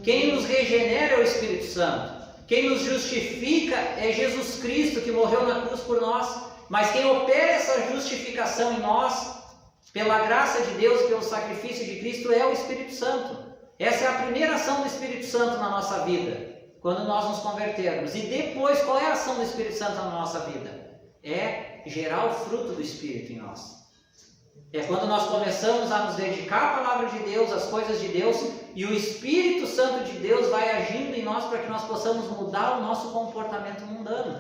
Quem nos regenera é o Espírito Santo. Quem nos justifica é Jesus Cristo, que morreu na cruz por nós. Mas quem opera essa justificação em nós, pela graça de Deus e pelo sacrifício de Cristo, é o Espírito Santo. Essa é a primeira ação do Espírito Santo na nossa vida, quando nós nos convertermos. E depois, qual é a ação do Espírito Santo na nossa vida? É gerar o fruto do Espírito em nós. É quando nós começamos a nos dedicar à palavra de Deus, às coisas de Deus, e o Espírito Santo de Deus vai agindo em nós para que nós possamos mudar o nosso comportamento mundano,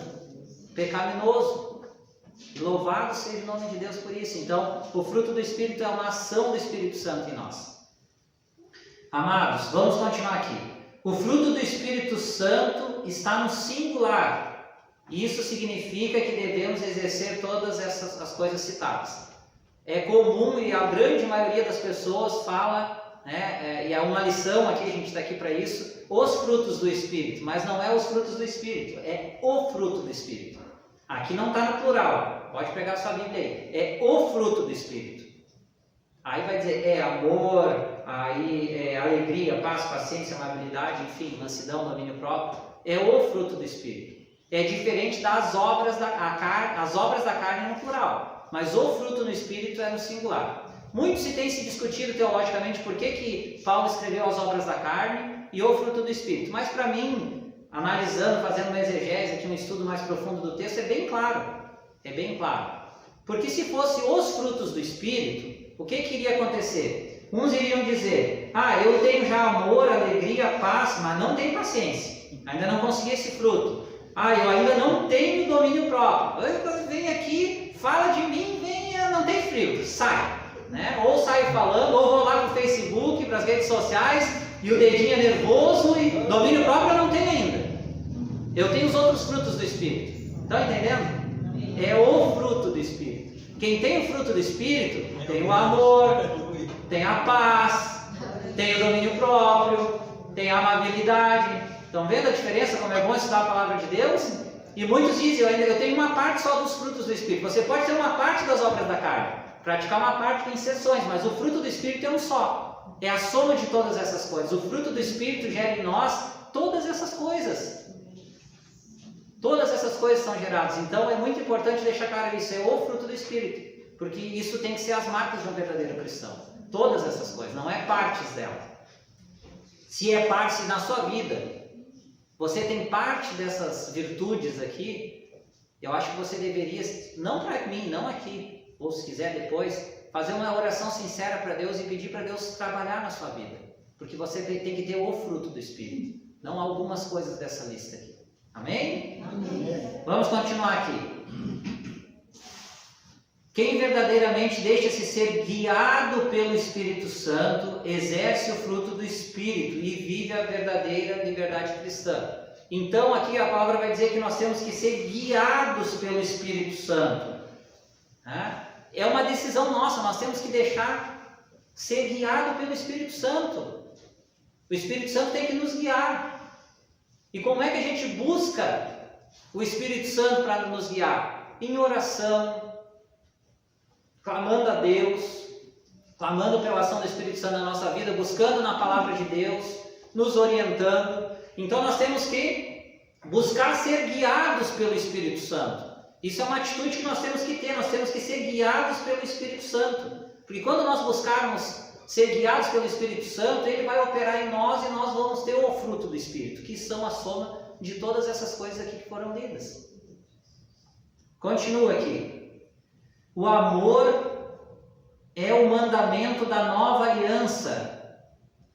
pecaminoso. Louvado seja o nome de Deus por isso. Então, o fruto do Espírito é uma ação do Espírito Santo em nós. Amados, vamos continuar aqui. O fruto do Espírito Santo está no singular. Isso significa que devemos exercer todas as coisas citadas. É comum, e a grande maioria das pessoas fala, e é uma lição aqui, a gente está aqui para isso, os frutos do Espírito, mas não é os frutos do Espírito, é o fruto do Espírito. Aqui não está no plural, pode pegar a sua Bíblia aí, é o fruto do Espírito. Aí vai dizer, é amor, aí é alegria, paz, paciência, amabilidade, enfim, mansidão, domínio próprio, é o fruto do Espírito. É diferente das obras da carne, as obras da carne no plural. Mas o fruto no Espírito é no singular. Muito se tem se discutido teologicamente por que Paulo escreveu as obras da carne e o fruto do Espírito. Mas para mim, analisando, fazendo uma exegese aqui, um estudo mais profundo do texto, é bem claro. É bem claro. Porque se fosse os frutos do Espírito, o que iria acontecer? Uns iriam dizer, eu tenho já amor, alegria, paz, mas não tenho paciência. Ainda não consegui esse fruto. Eu ainda não tenho domínio próprio. Vem aqui, fala de mim, não tem frio, sai. Ou saio falando, ou vou lá para o Facebook, para as redes sociais, e o dedinho é nervoso, e domínio próprio eu não tenho ainda. Eu tenho os outros frutos do Espírito. Estão entendendo? É o fruto do Espírito. Quem tem o fruto do Espírito, tem o amor, tem a paz, tem o domínio próprio, tem a amabilidade. Estão vendo a diferença, como é bom estudar a palavra de Deus? E muitos dizem, eu tenho uma parte só dos frutos do Espírito. Você pode ter uma parte das obras da carne, praticar uma parte em sessões, mas o fruto do Espírito é um só. É a soma de todas essas coisas. O fruto do Espírito gera em nós todas essas coisas. Todas essas coisas são geradas. Então é muito importante deixar claro isso, é o fruto do Espírito. Porque isso tem que ser as marcas de um verdadeiro cristão. Todas essas coisas, não é partes dela. se é parte na sua vida, você tem parte dessas virtudes aqui, eu acho que você deveria, não para mim, não aqui, ou se quiser depois, fazer uma oração sincera para Deus e pedir para Deus trabalhar na sua vida. Porque você tem que ter o fruto do Espírito, não algumas coisas dessa lista aqui. Amém? Amém. Vamos continuar aqui. Quem verdadeiramente deixa-se ser guiado pelo Espírito Santo, exerce o fruto do Espírito e vive a verdadeira liberdade cristã. Então aqui a palavra vai dizer que nós temos que ser guiados pelo Espírito Santo. É uma decisão nossa, nós temos que deixar ser guiado pelo Espírito Santo. O Espírito Santo tem que nos guiar. E como é que a gente busca o Espírito Santo para nos guiar? Em oração, clamando a Deus, clamando pela ação do Espírito Santo na nossa vida, buscando na palavra de Deus, nos orientando. Então nós temos que buscar ser guiados pelo Espírito Santo. Isso é uma atitude que nós temos que ter, nós temos que ser guiados pelo Espírito Santo. Porque quando nós buscarmos ser guiados pelo Espírito Santo, ele vai operar em nós e nós vamos ter o fruto do Espírito, que são a soma de todas essas coisas aqui que foram lidas. Continua aqui. O amor é o mandamento da nova aliança.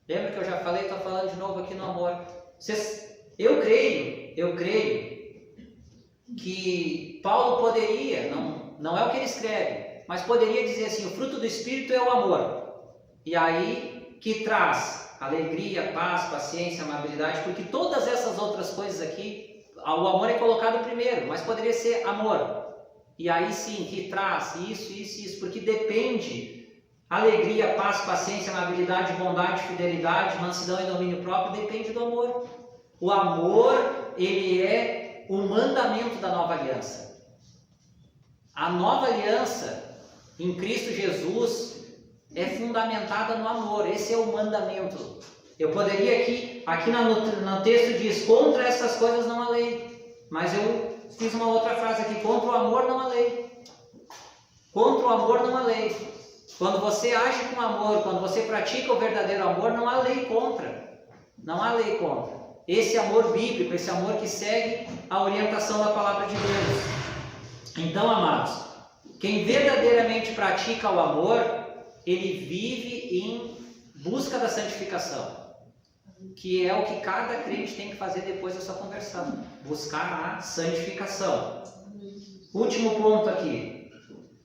Lembra que eu já falei, estou falando de novo aqui no amor. Eu creio que Paulo poderia, não é o que ele escreve, mas poderia dizer assim, o fruto do Espírito é o amor. E aí que traz alegria, paz, paciência, amabilidade, porque todas essas outras coisas aqui, o amor é colocado primeiro, mas poderia ser amor. E aí sim, que traz isso, porque depende, alegria, paz, paciência, amabilidade, bondade, fidelidade, mansidão e domínio próprio, depende do amor. O amor, ele é o mandamento da nova aliança. A nova aliança em Cristo Jesus é fundamentada no amor, esse é o mandamento. Eu poderia aqui no texto diz, contra essas coisas não há lei, mas eu fiz uma outra frase aqui, contra o amor não há lei. Contra o amor não há lei. Quando você age com amor, quando você pratica o verdadeiro amor, não há lei contra. Não há lei contra. Esse amor bíblico, esse amor que segue a orientação da palavra de Deus. Então, amados, quem verdadeiramente pratica o amor, ele vive em busca da santificação, que é o que cada crente tem que fazer depois da sua conversão, buscar a santificação. Último ponto aqui.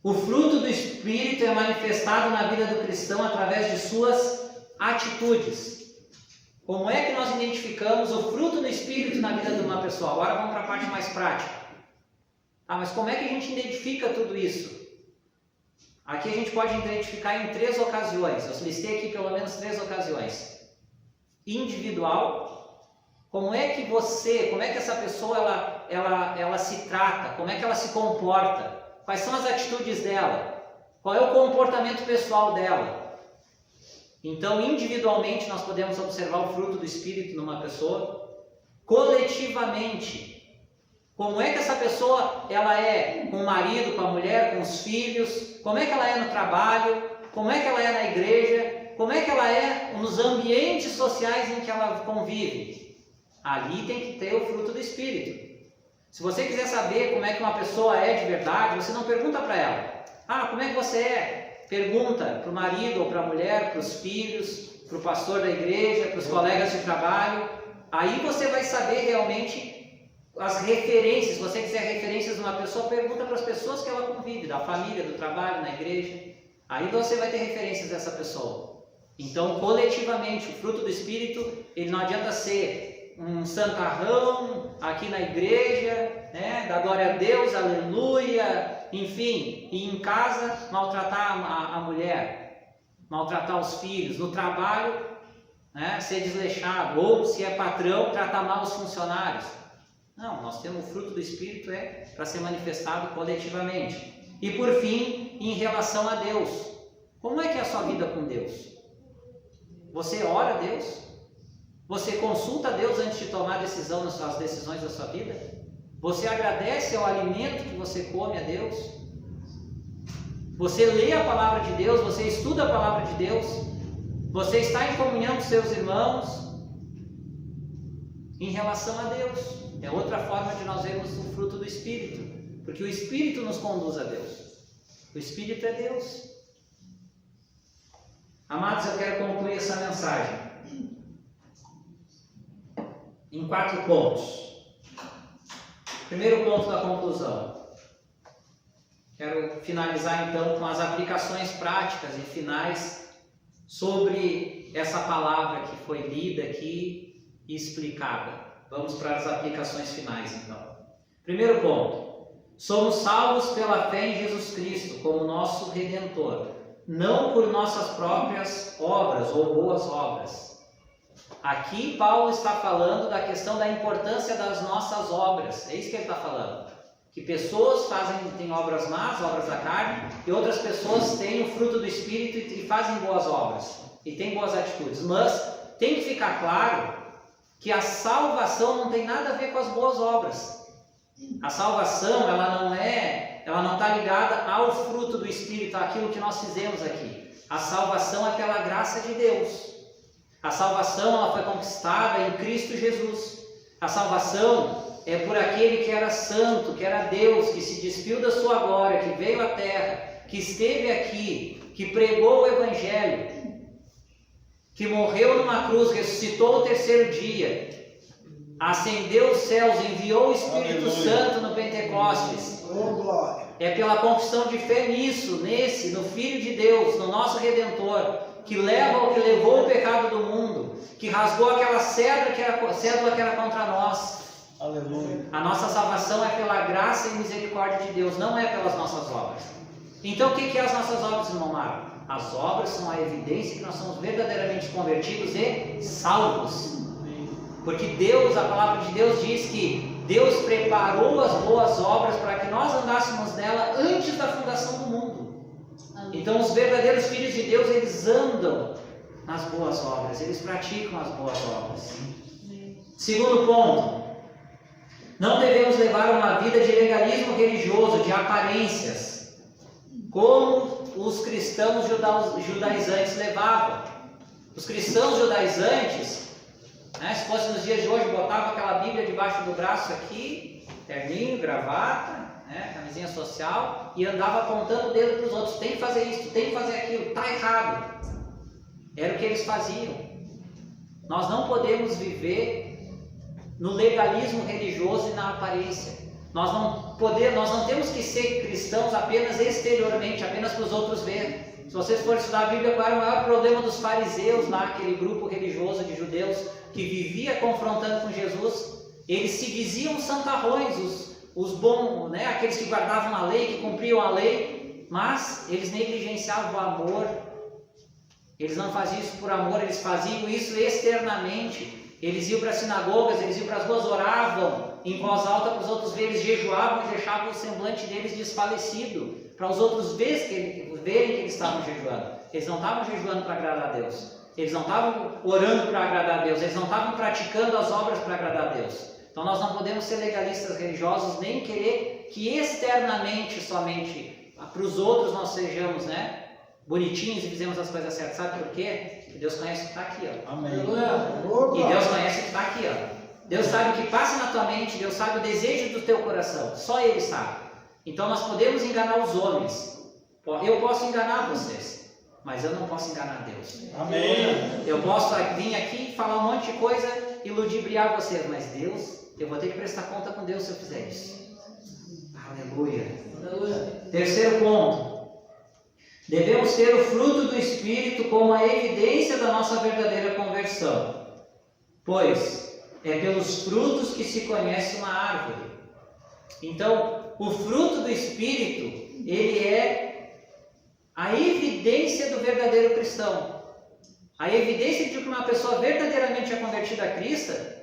O fruto do Espírito é manifestado na vida do cristão através de suas atitudes. Como é que nós identificamos o fruto do Espírito na vida de uma pessoa? Agora vamos para a parte mais prática. Mas como é que a gente identifica tudo isso? Aqui a gente pode identificar em 3 ocasiões. Eu listei aqui pelo menos 3 ocasiões. Individual, como é que essa pessoa ela se trata, como é que ela se comporta, quais são as atitudes dela, qual é o comportamento pessoal dela. Então, individualmente, nós podemos observar o fruto do Espírito numa pessoa. Coletivamente, como é que essa pessoa ela é com o marido, com a mulher, com os filhos, como é que ela é no trabalho, como é que ela é na igreja, como é que ela é nos ambientes sociais em que ela convive. Ali tem que ter o fruto do Espírito. Se você quiser saber como é que uma pessoa é de verdade, você não pergunta para ela, como é que você é? Pergunta para o marido ou para a mulher, para os filhos, para o pastor da igreja, para os colegas de trabalho. Aí você vai saber realmente as referências. Se você quiser referências de uma pessoa, pergunta para as pessoas que ela convive, da família, do trabalho, na igreja. Aí você vai ter referências dessa pessoa. Então, coletivamente, o fruto do Espírito, ele não adianta ser um santarrão aqui na igreja, né, da glória a Deus, aleluia, enfim, e em casa maltratar a mulher, maltratar os filhos, no trabalho, né, ser desleixado, ou se é patrão, tratar mal os funcionários. Não, nós temos o fruto do Espírito para ser manifestado coletivamente. E por fim, em relação a Deus, como é que é a sua vida com Deus? Você ora a Deus? Você consulta a Deus antes de tomar decisão nas suas decisões da sua vida? Você agradece ao alimento que você come a Deus? Você lê a palavra de Deus? Você estuda a palavra de Deus? Você está em comunhão com seus irmãos? em relação a Deus. É outra forma de nós vermos o fruto do Espírito, porque o Espírito nos conduz a Deus. O Espírito é Deus. Amados, eu quero concluir essa mensagem em 4 pontos. Primeiro ponto da conclusão. Quero finalizar então com as aplicações práticas e finais sobre essa palavra que foi lida aqui e explicada. Vamos para as aplicações finais então. Primeiro ponto. Somos salvos pela fé em Jesus Cristo como nosso Redentor, não por nossas próprias obras ou boas obras. Aqui Paulo está falando da questão da importância das nossas obras. É isso que ele está falando. Que pessoas têm obras más, obras da carne, e outras pessoas têm o fruto do Espírito e fazem boas obras, e têm boas atitudes. Mas tem que ficar claro que a salvação não tem nada a ver com as boas obras. A salvação, ela não está ligada ao fruto do Espírito, àquilo que nós fizemos aqui. A salvação é pela graça de Deus. A salvação, ela foi conquistada em Cristo Jesus. A salvação é por aquele que era santo, que era Deus, que se despiu da sua glória, que veio à terra, que esteve aqui, que pregou o Evangelho, que morreu numa cruz, ressuscitou o terceiro dia, ascendeu os céus, enviou o Espírito Santo no Pentecostes. É pela confissão de fé nisso, no Filho de Deus, no nosso Redentor, que levou o pecado do mundo, que rasgou aquela cédula que era contra nós. Aleluia. A nossa salvação é pela graça e misericórdia de Deus, não é pelas nossas obras. Então o que é as nossas obras, irmão Mário? As obras são a evidência que nós somos verdadeiramente convertidos e salvos. Porque Deus, a palavra de Deus diz que Deus preparou as boas obras para que nós andássemos nela antes da fundação do mundo. Então os verdadeiros filhos de Deus, eles andam nas boas obras, eles praticam as boas obras. Segundo ponto, não devemos levar uma vida de legalismo religioso, de aparências, como os cristãos judaizantes levavam. Os cristãos judaizantes, se fosse nos dias de hoje, botavam aquela Bíblia debaixo do braço aqui, terninho, gravata, camisinha social, e andava apontando o dedo para os outros: tem que fazer isso, tem que fazer aquilo, está errado. Era o que eles faziam. Nós não podemos viver no legalismo religioso e na aparência. Nós não temos que ser cristãos apenas exteriormente, apenas para os outros verem. Se vocês forem estudar a Bíblia, qual era o maior problema dos fariseus lá, aquele grupo religioso de judeus que vivia confrontando com Jesus? Eles se diziam santarrões, os bons, aqueles que guardavam a lei, que cumpriam a lei, mas eles negligenciavam o amor. Eles não faziam isso por amor, eles faziam isso externamente. Eles iam para as sinagogas, eles iam para as ruas, oravam em voz alta para os outros verem, eles jejuavam e deixavam o semblante deles desfalecido, para os outros verem que eles estavam jejuando. Eles não estavam jejuando para agradar a Deus, eles não estavam orando para agradar a Deus, eles não estavam praticando as obras para agradar a Deus. Então nós não podemos ser legalistas religiosos, nem querer que externamente somente para os outros nós sejamos bonitinhos e fizemos as coisas certas. Sabe por quê? Porque Deus conhece o que está aqui, ó. Amém. E Deus conhece o que está aqui, ó. Deus sabe o que passa na tua mente, Deus sabe o desejo do teu coração, só Ele sabe. Então nós podemos enganar os homens. Eu posso enganar vocês, mas eu não posso enganar Deus. Amém. Eu posso vir aqui falar um monte de coisa e ludibriar vocês, mas Deus, eu vou ter que prestar conta com Deus se eu fizer isso. Aleluia. Terceiro ponto. Devemos ter o fruto do Espírito como a evidência da nossa verdadeira conversão, pois é pelos frutos que se conhece uma árvore. Então, o fruto do Espírito, ele é a evidência do verdadeiro cristão. A evidência de que uma pessoa verdadeiramente é convertida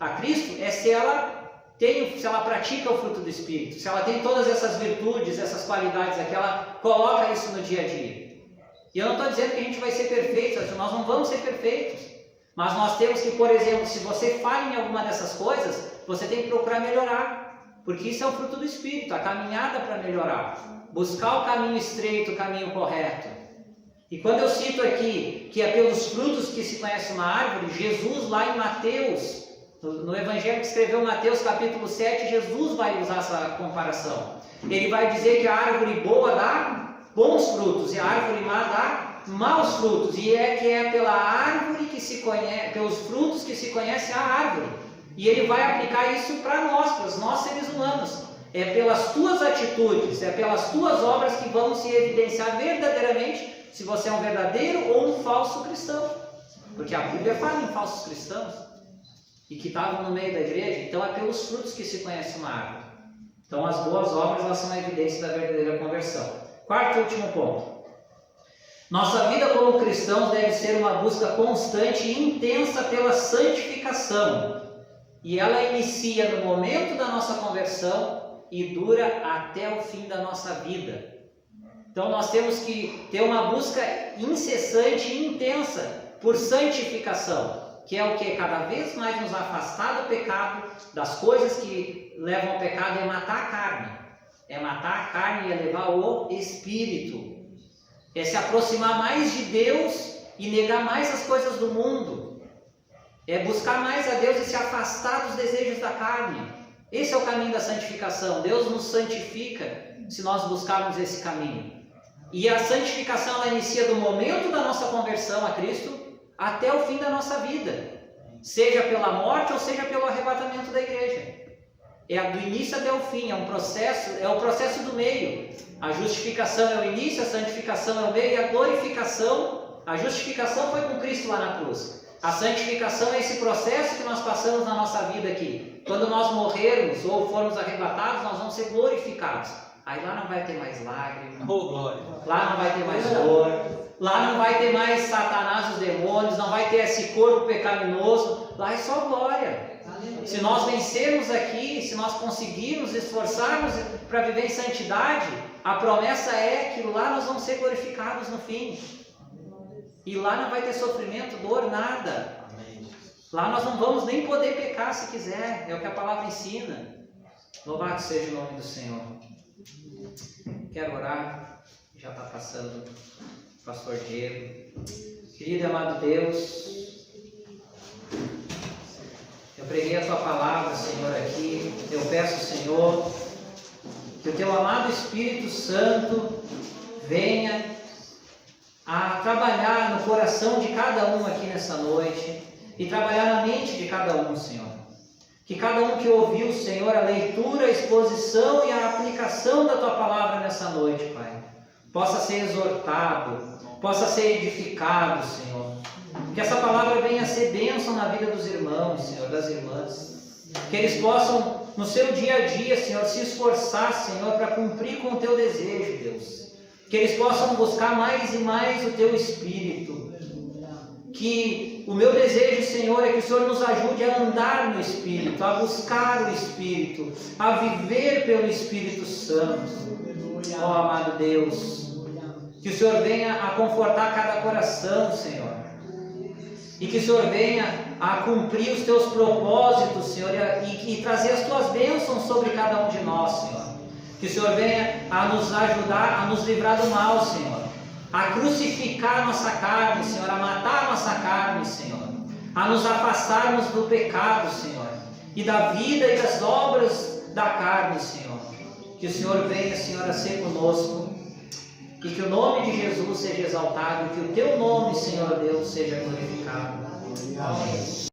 a Cristo é se ela pratica o fruto do Espírito, se ela tem todas essas virtudes, essas qualidades aqui, ela coloca isso no dia a dia. E eu não estou dizendo que a gente vai ser perfeito, nós não vamos ser perfeitos. Mas nós temos que, por exemplo, se você falha em alguma dessas coisas, você tem que procurar melhorar. Porque isso é o fruto do Espírito, a caminhada para melhorar. Buscar o caminho estreito, o caminho correto. E quando eu cito aqui que é pelos frutos que se conhece uma árvore, Jesus lá em Mateus, No Evangelho que escreveu Mateus capítulo 7, Jesus vai usar essa comparação. Ele vai dizer que a árvore boa dá bons frutos e a árvore má dá maus frutos. E é pela árvore que se conhece, pelos frutos que se conhece a árvore. E ele vai aplicar isso para nós seres humanos. É pelas tuas atitudes, é pelas tuas obras que vão se evidenciar verdadeiramente se você é um verdadeiro ou um falso cristão. Porque a Bíblia fala em falsos cristãos e que estavam no meio da igreja. Então é pelos frutos que se conhece uma árvore. Então as boas obras, elas são a evidência da verdadeira conversão. Quarto e último ponto. Nossa vida como cristãos deve ser uma busca constante e intensa pela santificação. E ela inicia no momento da nossa conversão e dura até o fim da nossa vida. Então nós temos que ter uma busca incessante e intensa por santificação, que é o que? Cada vez mais nos afastar do pecado, das coisas que levam ao pecado, é matar a carne. É matar a carne e elevar o espírito. É se aproximar mais de Deus e negar mais as coisas do mundo. É buscar mais a Deus e se afastar dos desejos da carne. Esse é o caminho da santificação. Deus nos santifica se nós buscarmos esse caminho. E a santificação, ela inicia do momento da nossa conversão a Cristo até o fim da nossa vida. Seja pela morte ou seja pelo arrebatamento da igreja. É do início até o fim, é um processo, é o processo do meio. A justificação é o início, a santificação é o meio e a glorificação. A justificação foi com Cristo lá na cruz. A santificação é esse processo que nós passamos na nossa vida aqui. Quando nós morrermos ou formos arrebatados, nós vamos ser glorificados. Aí lá não vai ter mais lágrimas, lá não vai ter mais dor, lá não vai ter mais Satanás e os demônios, não vai ter esse corpo pecaminoso, lá é só glória. Se nós vencermos aqui, se nós conseguirmos esforçarmos para viver em santidade, a promessa é que lá nós vamos ser glorificados no fim. E lá não vai ter sofrimento, dor, nada. Lá nós não vamos nem poder pecar se quiser, é o que a palavra ensina. Louvado seja o nome do Senhor. Quero orar, já está passando o pastor Diego. Querido e amado Deus, eu preguei a Tua palavra, Senhor, aqui. Eu peço, Senhor, que o Teu amado Espírito Santo venha a trabalhar no coração de cada um aqui nessa noite e trabalhar na mente de cada um, Senhor. Que cada um que ouviu, Senhor, a leitura, a exposição e a aplicação da Tua palavra nessa noite, Pai, possa ser exortado, possa ser edificado, Senhor. Que essa palavra venha a ser bênção na vida dos irmãos, Senhor, das irmãs. Que eles possam, no seu dia a dia, Senhor, se esforçar, Senhor, para cumprir com o Teu desejo, Deus. Que eles possam buscar mais e mais o Teu Espírito. Que o meu desejo, Senhor, é que o Senhor nos ajude a andar no Espírito, a buscar o Espírito, a viver pelo Espírito Santo. Ó amado Deus, que o Senhor venha a confortar cada coração, Senhor. E que o Senhor venha a cumprir os Teus propósitos, Senhor, e trazer as Tuas bênçãos sobre cada um de nós, Senhor. Que o Senhor venha a nos ajudar, a nos livrar do mal, Senhor. A crucificar a nossa carne, Senhor, a matar a nossa carne, Senhor, a nos afastarmos do pecado, Senhor, e da vida e das obras da carne, Senhor. Que o Senhor venha, Senhor, a ser conosco, e que o nome de Jesus seja exaltado, e que o Teu nome, Senhor Deus, seja glorificado. Amém.